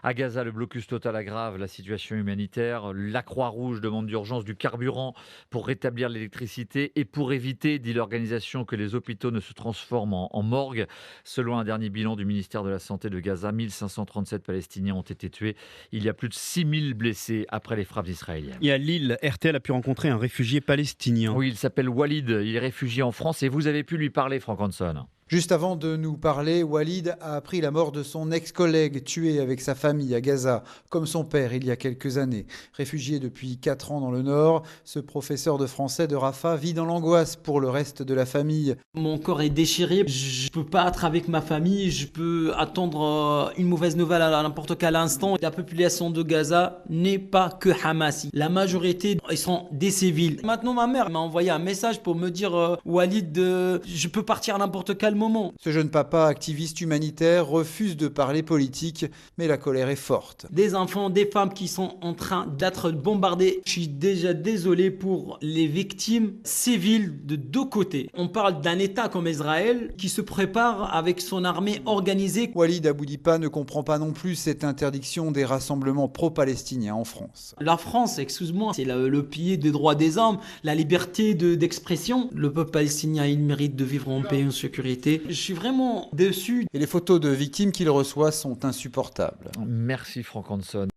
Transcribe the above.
À Gaza, le blocus total aggrave la situation humanitaire. La Croix-Rouge demande d'urgence du carburant pour rétablir l'électricité et pour éviter, dit l'organisation, que les hôpitaux ne se transforment en morgue. Selon un dernier bilan du ministère de la Santé de Gaza, 1537 Palestiniens ont été tués. Il y a plus de 6000 blessés après les frappes israéliennes. Et à Lille, RTL a pu rencontrer un réfugié palestinien. Oui, il s'appelle Walid, il est réfugié en France et vous avez pu lui parler, Franck Hanson. Juste avant de nous parler, Walid a appris la mort de son ex-collègue tué avec sa famille à Gaza, comme son père il y a quelques années. Réfugié depuis 4 ans dans le Nord, ce professeur de français de Rafah vit dans l'angoisse pour le reste de la famille. Mon corps est déchiré, je peux pas être avec ma famille, je peux attendre une mauvaise nouvelle à n'importe quel instant. La population de Gaza n'est pas que Hamas. La majorité, ils sont des civils. Maintenant, ma mère m'a envoyé un message pour me dire Walid, je peux partir à n'importe quel moment. Ce jeune papa, activiste humanitaire, refuse de parler politique, mais la colère est forte. Des enfants, des femmes qui sont en train d'être bombardés. Je suis déjà désolé pour les victimes civiles de deux côtés. On parle d'un État comme Israël qui se prépare avec son armée organisée. Walid Aboudipa ne comprend pas non plus cette interdiction des rassemblements pro-palestiniens en France. La France, excuse-moi, c'est le pilier des droits des hommes, la liberté d'expression. Le peuple palestinien, il mérite de vivre en paix et en sécurité. Je suis vraiment déçu. Et les photos de victimes qu'il reçoit sont insupportables. Merci Franck Hanson.